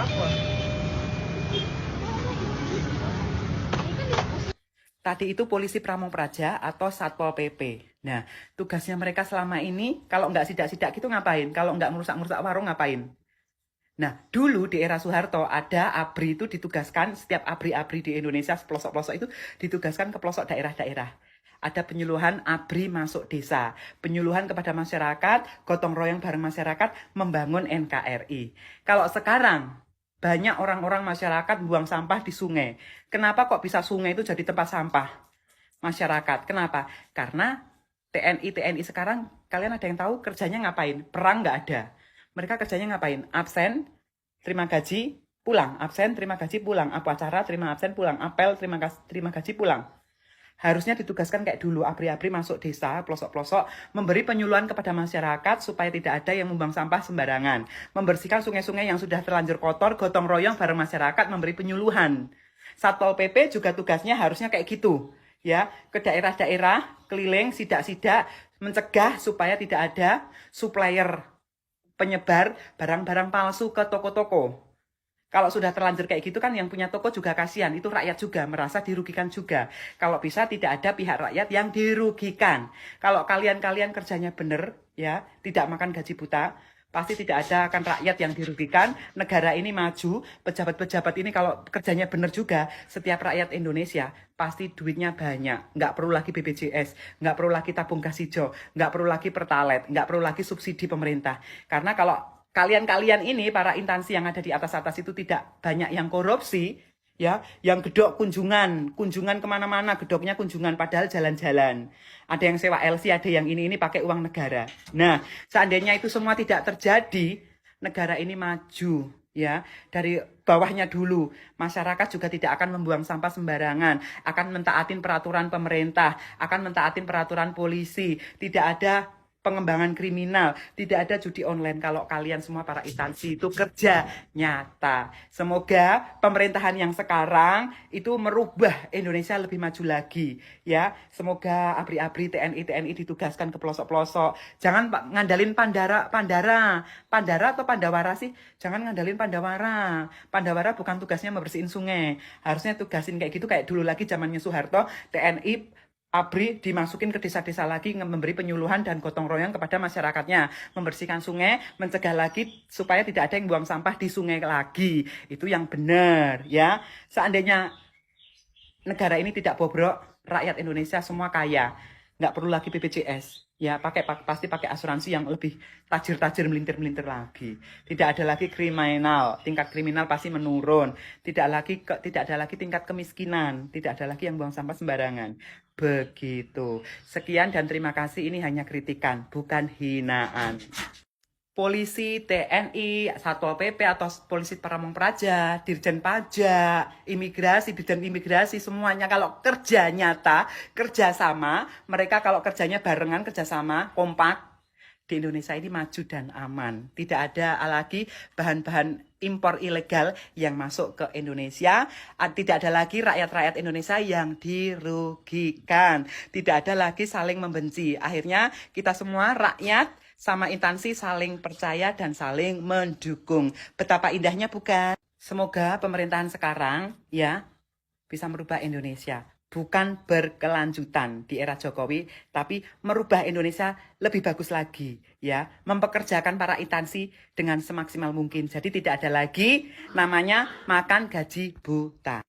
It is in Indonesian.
Apa? Tadi itu polisi Pamong Praja atau Satpol PP. Nah, tugasnya mereka selama ini, kalau nggak sidak-sidak gitu ngapain? Kalau nggak merusak-merusak warung ngapain? Nah, dulu di era Soeharto ada ABRI itu ditugaskan, setiap ABRI-ABRI di Indonesia, pelosok-pelosok itu ditugaskan ke pelosok daerah-daerah. Ada penyuluhan ABRI masuk desa, penyuluhan kepada masyarakat, gotong royong bareng masyarakat, membangun NKRI. Kalau sekarang, banyak orang-orang masyarakat buang sampah di sungai. Kenapa kok bisa sungai itu jadi tempat sampah masyarakat? Kenapa? Karena TNI sekarang, kalian ada yang tahu kerjanya ngapain? Perang nggak ada. Mereka kerjanya ngapain? Absen, terima gaji, pulang. Absen, terima gaji, pulang. Apa acara, terima absen, pulang. Apel, terima gaji, pulang. Harusnya ditugaskan kayak dulu, ABRI-ABRI masuk desa, pelosok-pelosok, memberi penyuluhan kepada masyarakat supaya tidak ada yang membuang sampah sembarangan. Membersihkan sungai-sungai yang sudah terlanjur kotor, gotong royong bareng masyarakat, memberi penyuluhan. Satpol PP juga tugasnya harusnya kayak gitu. Ya, ke daerah-daerah, keliling, sidak-sidak, mencegah supaya tidak ada supplier penyebar barang-barang palsu ke toko-toko. Kalau sudah terlanjur kayak gitu kan yang punya toko juga kasihan, itu rakyat juga merasa dirugikan juga. Kalau bisa tidak ada pihak rakyat yang dirugikan. Kalau kalian-kalian kerjanya benar, ya, tidak makan gaji buta, pasti tidak ada akan rakyat yang dirugikan. Negara ini maju, pejabat-pejabat ini kalau kerjanya benar juga, setiap rakyat Indonesia pasti duitnya banyak. Nggak perlu lagi BPJS, nggak perlu lagi tabung gas hijau, nggak perlu lagi pertalite, nggak perlu lagi subsidi pemerintah. Karena kalau kalian-kalian ini, para instansi yang ada di atas-atas itu tidak banyak yang korupsi, ya, yang gedok kunjungan kemana-mana, gedoknya kunjungan, padahal jalan-jalan. Ada yang sewa LC, ada yang ini pakai uang negara. Nah, seandainya itu semua tidak terjadi, negara ini maju, ya, dari bawahnya dulu. Masyarakat juga tidak akan membuang sampah sembarangan, akan mentaatin peraturan pemerintah, akan mentaatin peraturan polisi, tidak ada pengembangan kriminal, tidak ada judi online. Kalau kalian semua para instansi itu kerja nyata. Semoga pemerintahan yang sekarang itu merubah Indonesia lebih maju lagi, ya. Semoga ABRI-ABRI, TNI ditugaskan ke pelosok-pelosok. Jangan ngandalin Pandara atau Pandawara sih? Jangan ngandalin Pandawara. Pandawara bukan tugasnya membersihin sungai. Harusnya tugasin kayak gitu kayak dulu lagi zamannya Soeharto, TNI ABRI dimasukin ke desa-desa lagi, memberi penyuluhan dan gotong royong kepada masyarakatnya, membersihkan sungai, mencegah lagi supaya tidak ada yang buang sampah di sungai lagi. Itu yang benar, ya. Seandainya negara ini tidak bobrok, rakyat Indonesia semua kaya, nggak perlu lagi BPJS. Ya, pasti pakai asuransi yang lebih tajir-tajir, melintir-melintir lagi. Tidak ada lagi kriminal, tingkat kriminal pasti menurun. Tidak ada lagi tingkat kemiskinan, tidak ada lagi yang buang sampah sembarangan. Begitu. Sekian dan terima kasih. Ini hanya kritikan, bukan hinaan. Polisi, TNI, Satpol PP atau polisi Pamong Praja, Dirjen Pajak, imigrasi, Dirjen Imigrasi, semuanya kalau kerja nyata, kerjasama, mereka kalau kerjanya barengan, kerjasama, kompak, di Indonesia ini maju dan aman. Tidak ada lagi bahan-bahan impor ilegal yang masuk ke Indonesia. Tidak ada lagi rakyat-rakyat Indonesia yang dirugikan. Tidak ada lagi saling membenci. Akhirnya kita semua rakyat sama instansi saling percaya dan saling mendukung. Betapa indahnya bukan? Semoga pemerintahan sekarang ya bisa merubah Indonesia. Bukan berkelanjutan di era Jokowi, tapi merubah Indonesia lebih bagus lagi, ya. Mempekerjakan para instansi dengan semaksimal mungkin. Jadi tidak ada lagi namanya makan gaji buta.